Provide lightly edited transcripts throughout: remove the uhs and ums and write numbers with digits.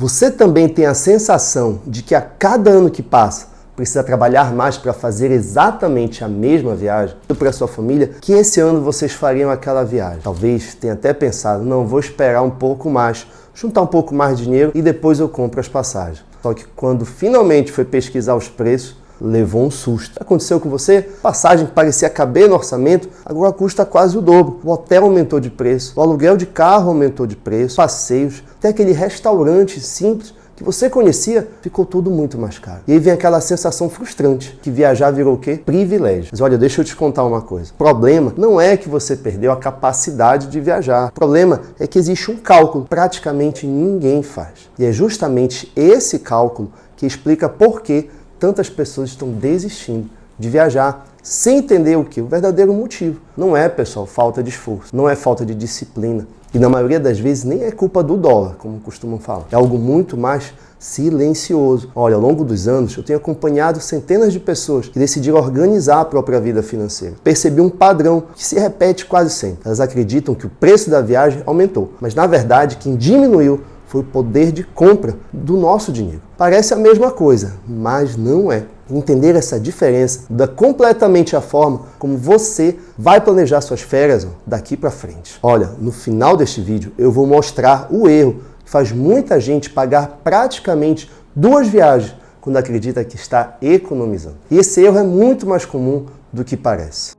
Você também tem a sensação de que a cada ano que passa, precisa trabalhar mais para fazer exatamente a mesma viagem para sua família, que esse ano vocês fariam aquela viagem? Talvez tenha até pensado, não, vou esperar um pouco mais, juntar um pouco mais de dinheiro e depois eu compro as passagens. Só que quando finalmente foi pesquisar os preços, levou um susto. Aconteceu com você? Passagem que parecia caber no orçamento, agora custa quase o dobro. O hotel aumentou de preço, o aluguel de carro aumentou de preço, passeios, até aquele restaurante simples que você conhecia, ficou tudo muito mais caro. E aí vem aquela sensação frustrante, que viajar virou o quê? Privilégio. Mas olha, deixa eu te contar uma coisa. O problema não é que você perdeu a capacidade de viajar. O problema é que existe um cálculo que praticamente ninguém faz. E é justamente esse cálculo que explica por que tantas pessoas estão desistindo de viajar sem entender o que? O verdadeiro motivo. Não é, pessoal, falta de esforço, não é falta de disciplina. E na maioria das vezes nem é culpa do dólar, como costumam falar. É algo muito mais silencioso. Olha, ao longo dos anos eu tenho acompanhado centenas de pessoas que decidiram organizar a própria vida financeira. Percebi um padrão que se repete quase sempre. Elas acreditam que o preço da viagem aumentou, mas na verdade quem diminuiu foi o poder de compra do nosso dinheiro. Parece a mesma coisa, mas não é. Entender essa diferença muda completamente a forma como você vai planejar suas férias daqui para frente. Olha, no final deste vídeo eu vou mostrar o erro que faz muita gente pagar praticamente 2 viagens quando acredita que está economizando. E esse erro é muito mais comum do que parece.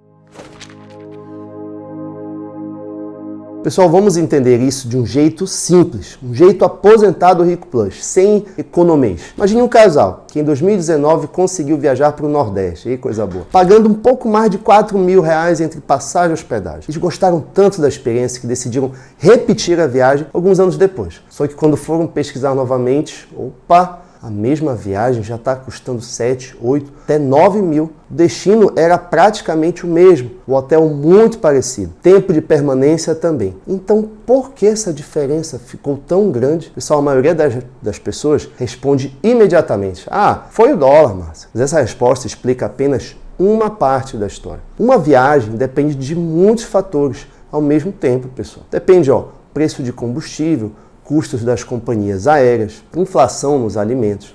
Pessoal, vamos entender isso de um jeito simples, um jeito aposentado Rico Plus, sem economês. Imagine um casal que em 2019 conseguiu viajar para o Nordeste, e coisa boa, pagando um pouco mais de R$4.000 entre passagem e hospedagem. Eles gostaram tanto da experiência que decidiram repetir a viagem alguns anos depois. Só que quando foram pesquisar novamente, opa! A mesma viagem já está custando 7, 8, até 9 mil. O destino era praticamente o mesmo, o hotel muito parecido, tempo de permanência também. Então, por que essa diferença ficou tão grande? Pessoal, a maioria das pessoas responde imediatamente, foi o dólar, Márcio. Mas essa resposta explica apenas uma parte da história. Uma viagem depende de muitos fatores ao mesmo tempo, pessoal. Depende, preço de combustível, custos das companhias aéreas, inflação nos alimentos,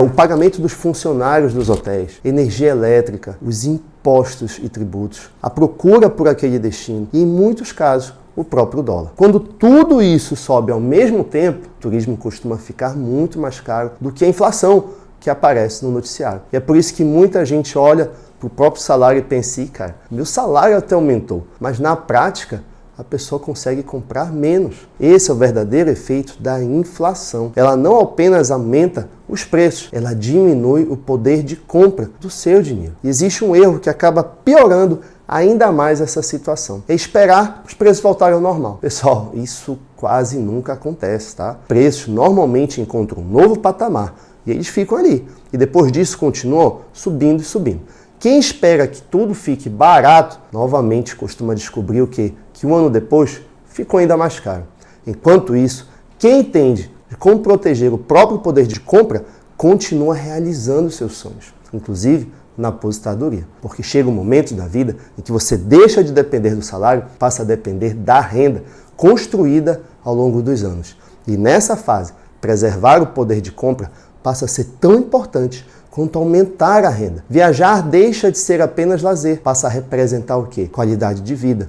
o pagamento dos funcionários dos hotéis, energia elétrica, os impostos e tributos, a procura por aquele destino e, em muitos casos, o próprio dólar. Quando tudo isso sobe ao mesmo tempo, o turismo costuma ficar muito mais caro do que a inflação que aparece no noticiário. E é por isso que muita gente olha para o próprio salário e pensa, cara, meu salário até aumentou, mas na prática, a pessoa consegue comprar menos. Esse é o verdadeiro efeito da inflação. Ela não apenas aumenta os preços, ela diminui o poder de compra do seu dinheiro. E existe um erro que acaba piorando ainda mais essa situação. É esperar os preços voltarem ao normal. Pessoal, isso quase nunca acontece, tá? Preços normalmente encontram um novo patamar e eles ficam ali. E depois disso continuam subindo e subindo. Quem espera que tudo fique barato, novamente costuma descobrir o quê? Que um ano depois ficou ainda mais caro. Enquanto isso, quem entende de como proteger o próprio poder de compra, continua realizando seus sonhos, inclusive na aposentadoria. Porque chega um momento da vida em que você deixa de depender do salário, passa a depender da renda construída ao longo dos anos. E nessa fase, preservar o poder de compra passa a ser tão importante quanto aumentar a renda. Viajar deixa de ser apenas lazer, passa a representar o quê? Qualidade de vida,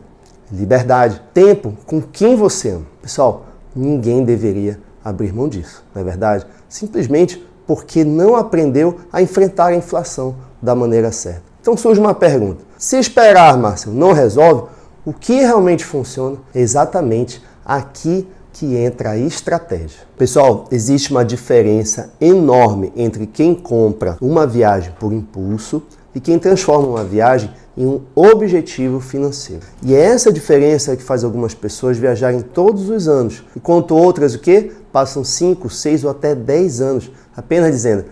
liberdade, tempo com quem você ama. Pessoal, ninguém deveria abrir mão disso, não é verdade? Simplesmente porque não aprendeu a enfrentar a inflação da maneira certa. Então surge uma pergunta. Se esperar, Márcio, não resolve, o que realmente funciona? É exatamente aqui que entra a estratégia. Pessoal, existe uma diferença enorme entre quem compra uma viagem por impulso e quem transforma uma viagem em um objetivo financeiro. E é essa diferença que faz algumas pessoas viajarem todos os anos, enquanto outras o quê? Passam 5, 6 ou até 10 anos apenas dizendo,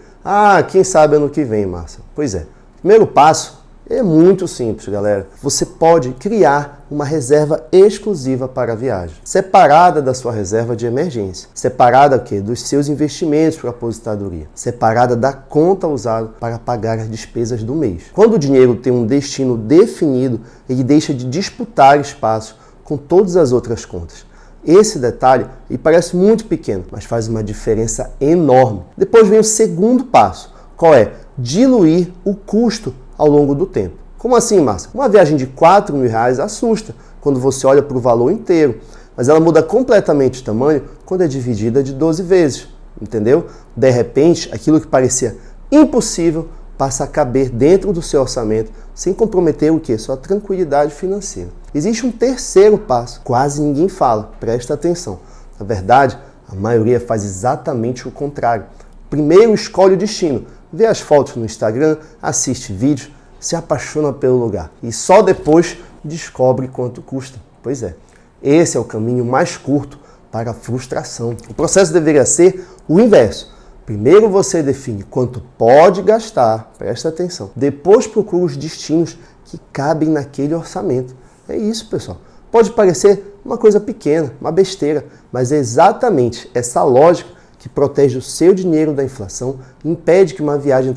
quem sabe ano que vem, Márcio. Pois é, primeiro passo é muito simples, galera. Você pode criar uma reserva exclusiva para a viagem, separada da sua reserva de emergência, separada dos seus investimentos para a aposentadoria, separada da conta usada para pagar as despesas do mês. Quando o dinheiro tem um destino definido, ele deixa de disputar espaço com todas as outras contas. Esse detalhe ele parece muito pequeno, mas faz uma diferença enorme. Depois vem o segundo passo, qual é? Diluir o custo ao longo do tempo. Como assim, Márcio? Uma viagem de R$4.000 assusta quando você olha para o valor inteiro, mas ela muda completamente de tamanho quando é dividida de 12 vezes, entendeu? De repente, aquilo que parecia impossível passa a caber dentro do seu orçamento, sem comprometer o quê? Sua tranquilidade financeira. Existe um terceiro passo, quase ninguém fala, presta atenção. Na verdade, a maioria faz exatamente o contrário. Primeiro escolhe o destino, vê as fotos no Instagram, assiste vídeos, se apaixona pelo lugar e só depois descobre quanto custa. Pois é, esse é o caminho mais curto para a frustração. O processo deveria ser o inverso. Primeiro você define quanto pode gastar, presta atenção. Depois procura os destinos que cabem naquele orçamento. É isso, pessoal. Pode parecer uma coisa pequena, uma besteira, mas é exatamente essa lógica que protege o seu dinheiro da inflação e impede que uma viagem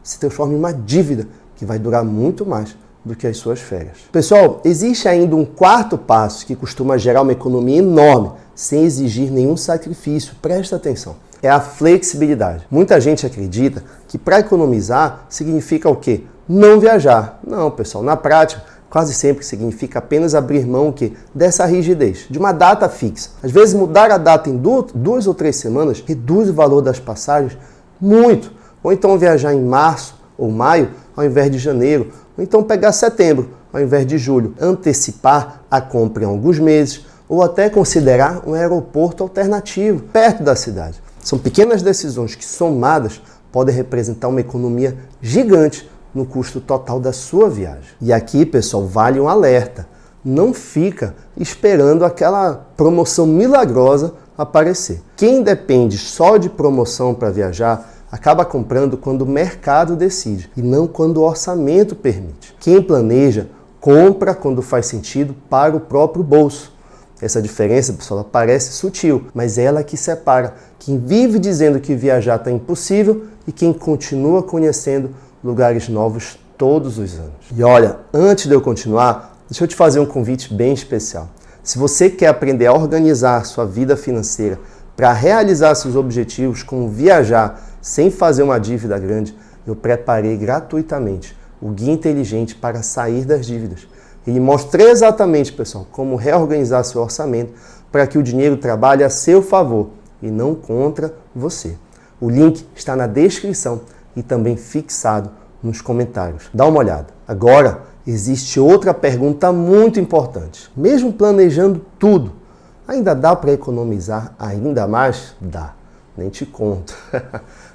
se transforme em uma dívida que vai durar muito mais do que as suas férias. Pessoal, existe ainda um quarto passo que costuma gerar uma economia enorme, sem exigir nenhum sacrifício. Presta atenção. É a flexibilidade. Muita gente acredita que para economizar significa o quê? Não viajar. Não, pessoal, na prática, quase sempre significa apenas abrir mão o quê? Dessa rigidez, de uma data fixa. Às vezes mudar a data em 2 ou 3 semanas reduz o valor das passagens muito. Ou então viajar em março ou maio ao invés de janeiro. Ou então pegar setembro ao invés de julho. Antecipar a compra em alguns meses ou até considerar um aeroporto alternativo perto da cidade. São pequenas decisões que, somadas, podem representar uma economia gigante no custo total da sua viagem. E aqui, pessoal, vale um alerta. Não fica esperando aquela promoção milagrosa aparecer. Quem depende só de promoção para viajar acaba comprando quando o mercado decide e não quando o orçamento permite. Quem planeja, compra quando faz sentido para o próprio bolso. Essa diferença, pessoal, parece sutil, mas é ela que separa quem vive dizendo que viajar está impossível e quem continua conhecendo lugares novos todos os anos. E olha, antes de eu continuar, deixa eu te fazer um convite bem especial. Se você quer aprender a organizar sua vida financeira para realizar seus objetivos, como viajar sem fazer uma dívida grande, eu preparei gratuitamente o Guia Inteligente para Sair das Dívidas. Ele mostra exatamente, pessoal, como reorganizar seu orçamento para que o dinheiro trabalhe a seu favor e não contra você. O link está na descrição e também fixado nos comentários. Dá uma olhada. Agora, existe outra pergunta muito importante. Mesmo planejando tudo, ainda dá para economizar ainda mais? Dá. Nem te conto.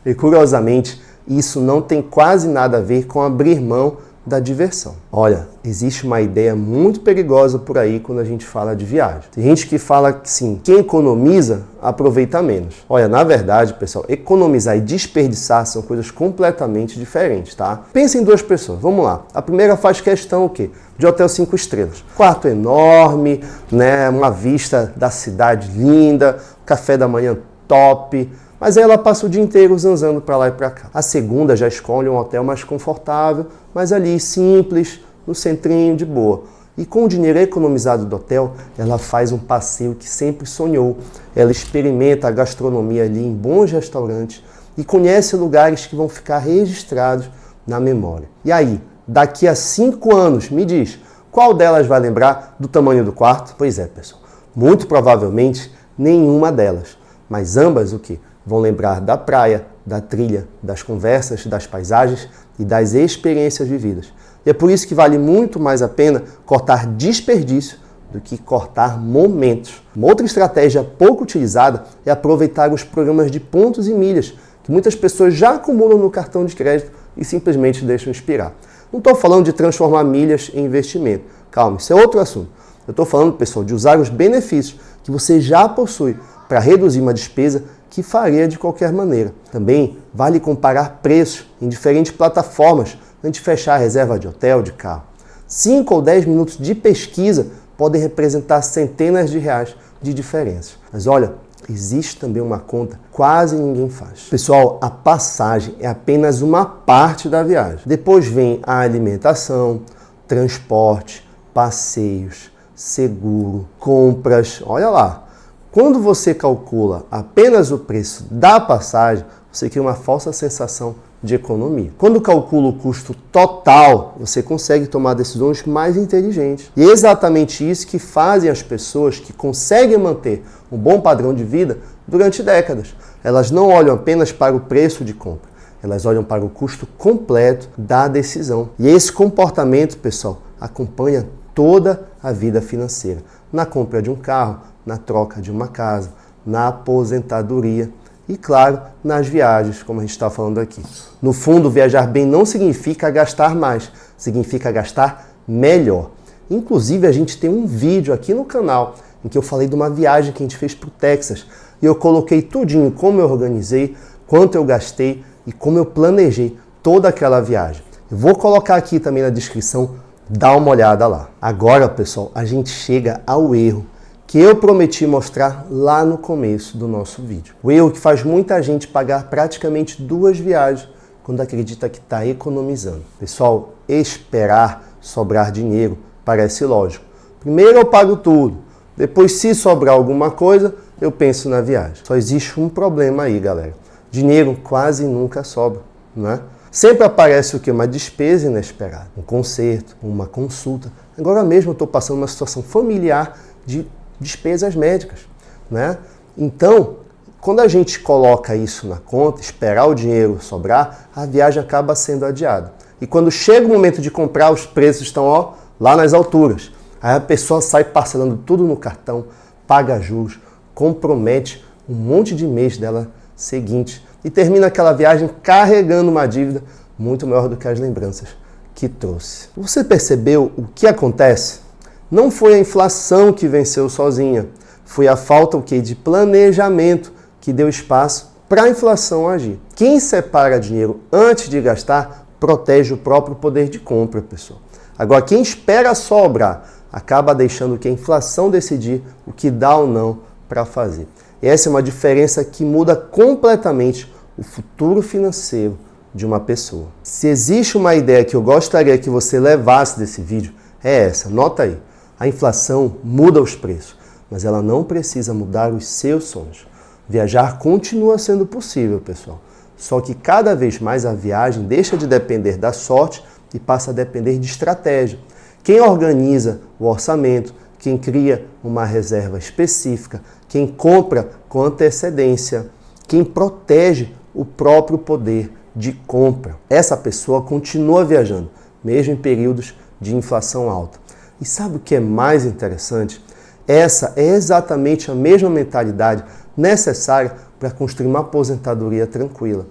E curiosamente, isso não tem quase nada a ver com abrir mão da diversão. Olha, existe uma ideia muito perigosa por aí quando a gente fala de viagem. Tem gente que fala que sim, quem economiza aproveita menos. Olha, na verdade, pessoal, economizar e desperdiçar são coisas completamente diferentes, tá? Pensa em duas pessoas, vamos lá. A primeira faz questão o quê? De hotel 5 estrelas. Quarto enorme, né? Uma vista da cidade linda, café da manhã top. Mas aí ela passa o dia inteiro zanzando para lá e para cá. A segunda já escolhe um hotel mais confortável, mas ali simples, no centrinho, de boa. E com o dinheiro economizado do hotel, ela faz um passeio que sempre sonhou. Ela experimenta a gastronomia ali em bons restaurantes e conhece lugares que vão ficar registrados na memória. E aí, daqui a 5 anos, me diz, qual delas vai lembrar do tamanho do quarto? Pois é, pessoal, muito provavelmente nenhuma delas. Mas ambas o quê? Vão lembrar da praia, da trilha, das conversas, das paisagens e das experiências vividas. E é por isso que vale muito mais a pena cortar desperdício do que cortar momentos. Uma outra estratégia pouco utilizada é aproveitar os programas de pontos e milhas, que muitas pessoas já acumulam no cartão de crédito e simplesmente deixam expirar. Não estou falando de transformar milhas em investimento. Calma, isso é outro assunto. Eu estou falando, pessoal, de usar os benefícios que você já possui para reduzir uma despesa que faria de qualquer maneira. Também vale comparar preços em diferentes plataformas antes de fechar a reserva de hotel, de carro. 5 ou 10 minutos de pesquisa podem representar centenas de reais de diferença. Mas olha, existe também uma conta que quase ninguém faz. Pessoal, a passagem é apenas uma parte da viagem. Depois vem a alimentação, transporte, passeios, seguro, compras. Olha lá, quando você calcula apenas o preço da passagem, você cria uma falsa sensação de economia. Quando calcula o custo total, você consegue tomar decisões mais inteligentes. E é exatamente isso que fazem as pessoas que conseguem manter um bom padrão de vida durante décadas. Elas não olham apenas para o preço de compra, elas olham para o custo completo da decisão. E esse comportamento, pessoal, acompanha toda a vida financeira. Na compra de um carro, na troca de uma casa, na aposentadoria e, claro, nas viagens, como a gente está falando aqui. No fundo, viajar bem não significa gastar mais, significa gastar melhor. Inclusive, a gente tem um vídeo aqui no canal em que eu falei de uma viagem que a gente fez para o Texas e eu coloquei tudinho, como eu organizei, quanto eu gastei e como eu planejei toda aquela viagem. Eu vou colocar aqui também na descrição, dá uma olhada lá. Agora, pessoal, a gente chega ao erro que eu prometi mostrar lá no começo do nosso vídeo. O erro que faz muita gente pagar praticamente 2 viagens quando acredita que está economizando. Pessoal, esperar sobrar dinheiro parece lógico. Primeiro eu pago tudo, depois se sobrar alguma coisa, eu penso na viagem. Só existe um problema aí, galera. Dinheiro quase nunca sobra, não é? Sempre aparece o quê? Uma despesa inesperada, um concerto, uma consulta. Agora mesmo eu estou passando uma situação familiar de despesas médicas, né? Então, quando a gente coloca isso na conta, esperar o dinheiro sobrar, a viagem acaba sendo adiada. E quando chega o momento de comprar, os preços estão lá nas alturas. Aí a pessoa sai parcelando tudo no cartão, paga juros, compromete um monte de mês dela seguinte e termina aquela viagem carregando uma dívida muito maior do que as lembranças que trouxe. Você percebeu o que acontece? Não foi a inflação que venceu sozinha, foi a falta de planejamento que deu espaço para a inflação agir. Quem separa dinheiro antes de gastar protege o próprio poder de compra, pessoal. Agora, quem espera sobrar acaba deixando que a inflação decidir o que dá ou não para fazer. Essa é uma diferença que muda completamente o futuro financeiro de uma pessoa. Se existe uma ideia que eu gostaria que você levasse desse vídeo, é essa. Nota aí. A inflação muda os preços, mas ela não precisa mudar os seus sonhos. Viajar continua sendo possível, pessoal. Só que cada vez mais a viagem deixa de depender da sorte e passa a depender de estratégia. Quem organiza o orçamento, quem cria uma reserva específica, quem compra com antecedência, quem protege o próprio poder de compra. Essa pessoa continua viajando, mesmo em períodos de inflação alta. E sabe o que é mais interessante? Essa é exatamente a mesma mentalidade necessária para construir uma aposentadoria tranquila.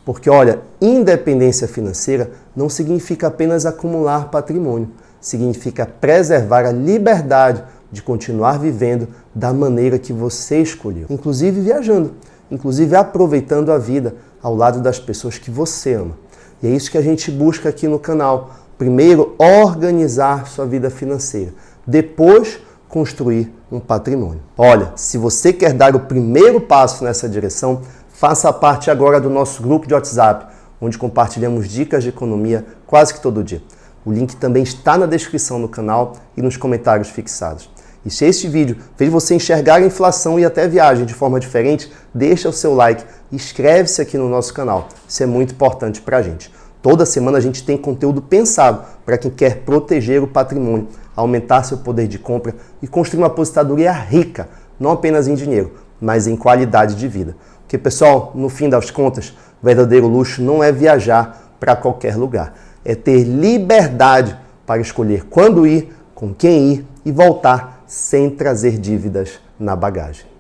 Porque, olha, independência financeira não significa apenas acumular patrimônio, significa preservar a liberdade de continuar vivendo da maneira que você escolheu. Inclusive viajando, inclusive aproveitando a vida ao lado das pessoas que você ama. E é isso que a gente busca aqui no canal. Primeiro, organizar sua vida financeira. Depois, construir um patrimônio. Olha, se você quer dar o primeiro passo nessa direção, faça parte agora do nosso grupo de WhatsApp, onde compartilhamos dicas de economia quase que todo dia. O link também está na descrição do canal e nos comentários fixados. E se este vídeo fez você enxergar a inflação e até viagem de forma diferente, deixa o seu like e inscreve-se aqui no nosso canal. Isso é muito importante para a gente. Toda semana a gente tem conteúdo pensado para quem quer proteger o patrimônio, aumentar seu poder de compra e construir uma aposentadoria rica, não apenas em dinheiro, mas em qualidade de vida. Porque, pessoal, no fim das contas, o verdadeiro luxo não é viajar para qualquer lugar, é ter liberdade para escolher quando ir, com quem ir e voltar sem trazer dívidas na bagagem.